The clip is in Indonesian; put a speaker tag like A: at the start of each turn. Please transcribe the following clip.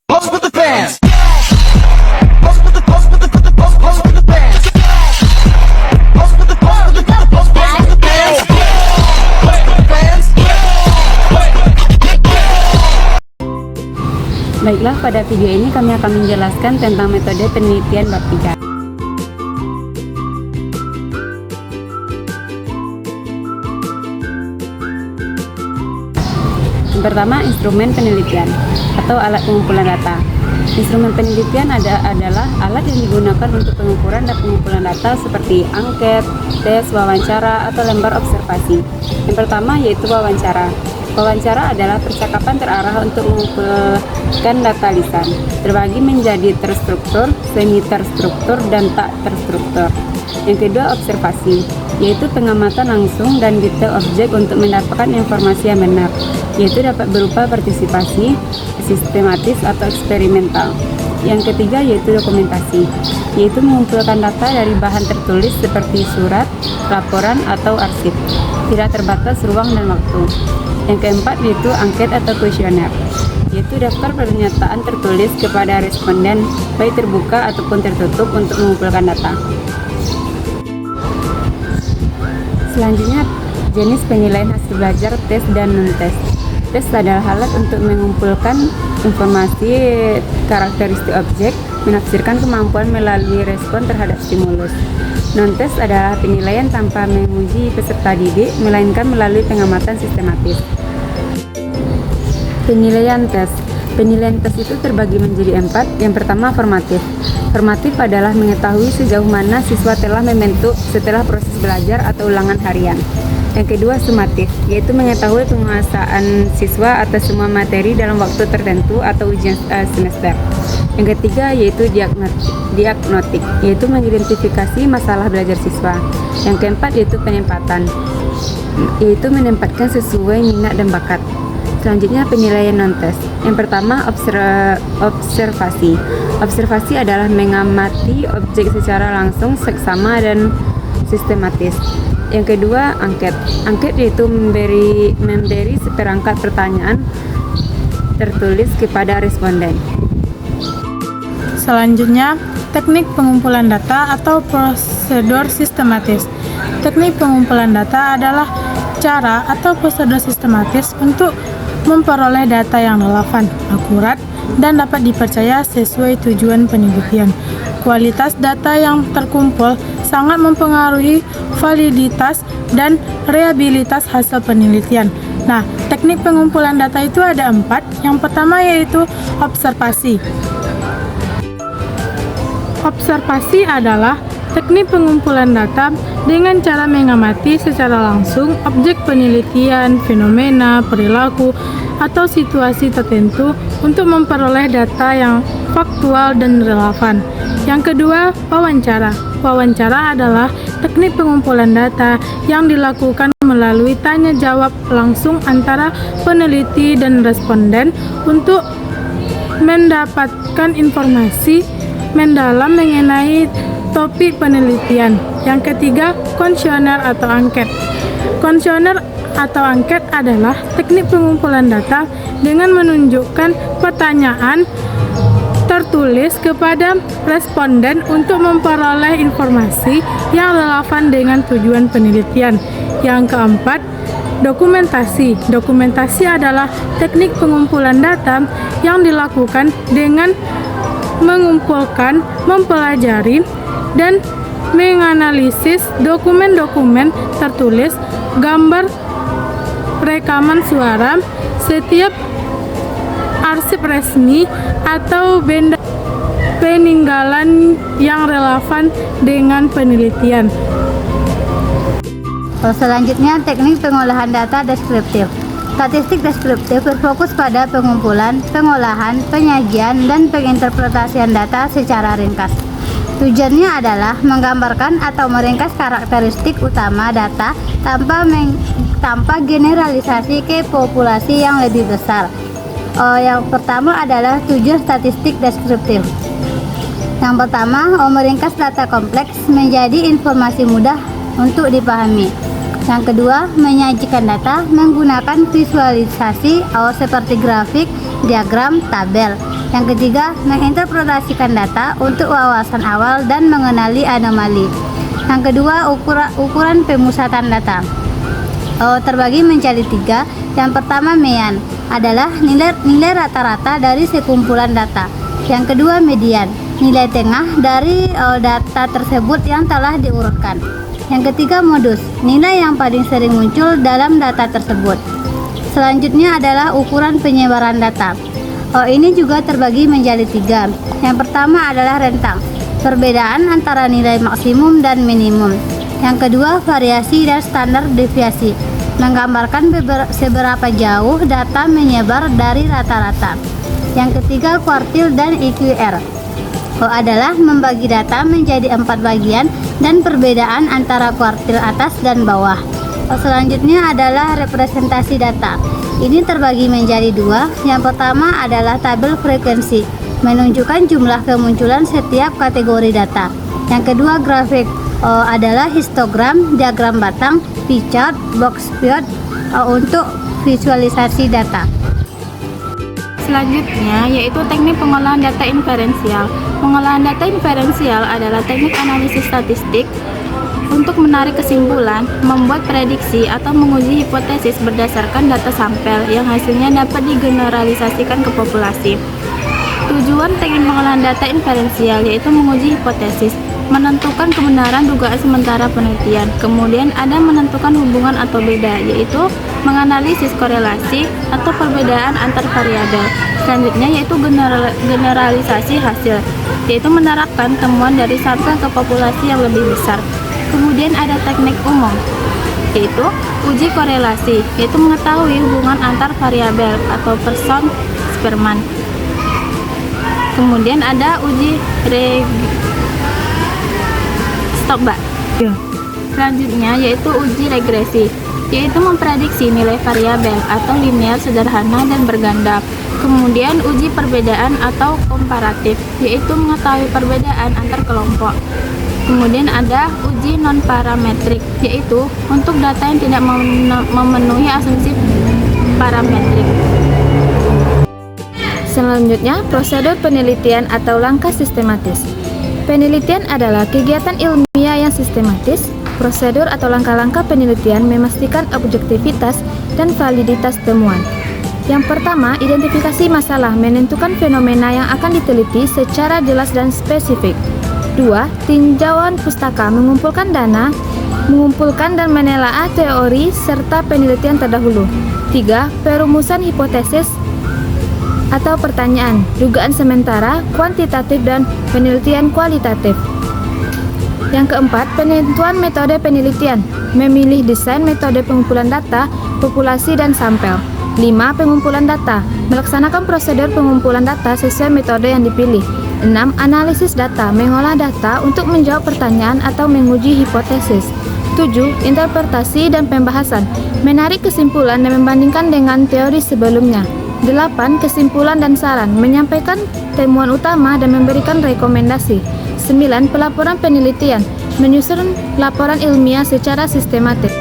A: Pose with the fans. Pose with the pose with the pose with the pose pose with the fans. Pose with the pose with the pose pose pose with the fans. Pose with the fans.
B: Baiklah, pada video ini kami akan menjelaskan tentang metode penelitian bab 3. Yang pertama, instrumen penelitian atau alat pengumpulan data. Instrumen penelitian adalah alat yang digunakan untuk pengukuran dan pengumpulan data seperti angket, tes, wawancara, atau lembar observasi. Yang pertama yaitu wawancara. Wawancara adalah percakapan terarah untuk mengumpulkan data lisan, terbagi menjadi terstruktur, semi-terstruktur, dan tak terstruktur. Yang kedua, observasi, yaitu pengamatan langsung dan detail objek untuk mendapatkan informasi yang benar, yaitu dapat berupa partisipasi, sistematis, atau eksperimental. Yang ketiga yaitu dokumentasi, yaitu mengumpulkan data dari bahan tertulis seperti surat, laporan, atau arsip, tidak terbatas ruang dan waktu. Yang keempat yaitu angket atau kuesioner, yaitu daftar pernyataan tertulis kepada responden, baik terbuka ataupun tertutup untuk mengumpulkan data. Selanjutnya, jenis penilaian hasil belajar, tes dan non-tes. Tes adalah alat untuk mengumpulkan informasi karakteristik objek, menafsirkan kemampuan melalui respon terhadap stimulus. Non-tes adalah penilaian tanpa menguji peserta didik, melainkan melalui pengamatan sistematis. Penilaian tes. Penilaian tes itu terbagi menjadi 4. Yang pertama, formatif. Formatif adalah mengetahui sejauh mana siswa telah membentuk setelah proses belajar atau ulangan harian. Yang kedua, sumatif, yaitu mengetahui penguasaan siswa atas semua materi dalam waktu tertentu atau ujian semester. Yang ketiga yaitu diagnostik, yaitu mengidentifikasi masalah belajar siswa. Yang keempat yaitu penempatan, yaitu menempatkan sesuai minat dan bakat. Selanjutnya, penilaian non-tes. Yang pertama, observasi. Observasi adalah mengamati objek secara langsung, seksama, dan sistematis. Yang kedua, angket. Angket yaitu memberi seperangkat pertanyaan tertulis kepada responden.
C: Selanjutnya, teknik pengumpulan data atau prosedur sistematis. Teknik pengumpulan data adalah cara atau prosedur sistematis untuk memperoleh data yang relevan, akurat, dan dapat dipercaya sesuai tujuan penelitian. Kualitas data yang terkumpul sangat mempengaruhi validitas dan reliabilitas hasil penelitian. Nah, teknik pengumpulan data itu ada 4. Yang pertama yaitu observasi. Observasi adalah teknik pengumpulan data dengan cara mengamati secara langsung objek penelitian, fenomena, perilaku, atau situasi tertentu untuk memperoleh data yang faktual dan relevan. Yang kedua, wawancara. Wawancara adalah teknik pengumpulan data yang dilakukan melalui tanya jawab langsung antara peneliti dan responden untuk mendapatkan informasi mendalam mengenai topik penelitian. Yang ketiga, kuesioner atau angket. Kuesioner atau angket adalah teknik pengumpulan data dengan menunjukkan pertanyaan tertulis kepada responden untuk memperoleh informasi yang relevan dengan tujuan penelitian. Yang keempat, dokumentasi. Dokumentasi adalah teknik pengumpulan data yang dilakukan dengan mengumpulkan, mempelajari, dan menganalisis dokumen-dokumen tertulis, gambar, rekaman suara, setiap arsip resmi, atau benda peninggalan yang relevan dengan penelitian.
D: Selanjutnya, teknik pengolahan data deskriptif. Statistik deskriptif berfokus pada pengumpulan, pengolahan, penyajian, dan penginterpretasian data secara ringkas. Tujuannya adalah menggambarkan atau meringkas karakteristik utama data tanpa generalisasi ke populasi yang lebih besar. Yang pertama adalah tujuan statistik deskriptif. Yang pertama, meringkas data kompleks menjadi informasi mudah untuk dipahami. Yang kedua, menyajikan data menggunakan visualisasi seperti grafik, diagram, tabel. Yang ketiga, menginterpretasikan data untuk wawasan awal dan mengenali anomali. Yang kedua, ukuran pemusatan data terbagi menjadi 3. Yang pertama, mean adalah nilai rata-rata dari sekumpulan data. Yang kedua, median, nilai tengah dari data tersebut yang telah diurutkan. Yang ketiga, modus, nilai yang paling sering muncul dalam data tersebut. Selanjutnya adalah ukuran penyebaran data. Ini juga terbagi menjadi 3. Yang pertama adalah rentang, perbedaan antara nilai maksimum dan minimum. Yang kedua, variasi dan standar deviasi, menggambarkan seberapa jauh data menyebar dari rata-rata. Yang ketiga, kuartil dan EQR adalah membagi data menjadi 4 bagian dan perbedaan antara kuartil atas dan bawah. Selanjutnya adalah representasi data. Ini terbagi menjadi 2. Yang pertama adalah tabel frekuensi, menunjukkan jumlah kemunculan setiap kategori data. Yang kedua, grafik adalah histogram, diagram batang, pie chart, box plot untuk visualisasi data.
B: Selanjutnya yaitu teknik pengolahan data inferensial. Pengolahan data inferensial adalah teknik analisis statistik untuk menarik kesimpulan, membuat prediksi, atau menguji hipotesis berdasarkan data sampel yang hasilnya dapat digeneralisasikan ke populasi. Tujuan teknik pengolahan data inferensial yaitu menguji hipotesis, menentukan kebenaran dugaan sementara penelitian, kemudian ada menentukan hubungan atau beda, yaitu menganalisis korelasi atau perbedaan antar variabel. Selanjutnya yaitu generalisasi hasil, yaitu menerapkan temuan dari sampel ke populasi yang lebih besar. Kemudian ada teknik umum, yaitu uji korelasi, yaitu mengetahui hubungan antar variabel atau person Spearman. Kemudian ada uji Selanjutnya yaitu uji regresi, yaitu memprediksi nilai variabel atau linear sederhana dan berganda. Kemudian uji perbedaan atau komparatif, yaitu mengetahui perbedaan antar kelompok. Kemudian ada uji non-parametrik, yaitu untuk data yang tidak memenuhi asumsi parametrik. Selanjutnya, prosedur penelitian atau langkah sistematis. Penelitian adalah kegiatan ilmiah yang sistematis. Prosedur atau langkah-langkah penelitian memastikan objektivitas dan validitas temuan. Yang pertama, identifikasi masalah, menentukan fenomena yang akan diteliti secara jelas dan spesifik. 2. Tinjauan pustaka, mengumpulkan dana, mengumpulkan dan menelaah teori serta penelitian terdahulu. 3. Perumusan hipotesis atau pertanyaan, dugaan sementara, kuantitatif dan penelitian kualitatif. Yang keempat, penentuan metode penelitian, memilih desain metode pengumpulan data, populasi dan sampel. 5. Pengumpulan data, melaksanakan prosedur pengumpulan data sesuai metode yang dipilih. 6. Analisis data, mengolah data untuk menjawab pertanyaan atau menguji hipotesis. 7. Interpretasi dan pembahasan, menarik kesimpulan dan membandingkan dengan teori sebelumnya. 8. Kesimpulan dan saran, menyampaikan temuan utama dan memberikan rekomendasi. 9. Pelaporan penelitian, menyusun laporan ilmiah secara sistematis.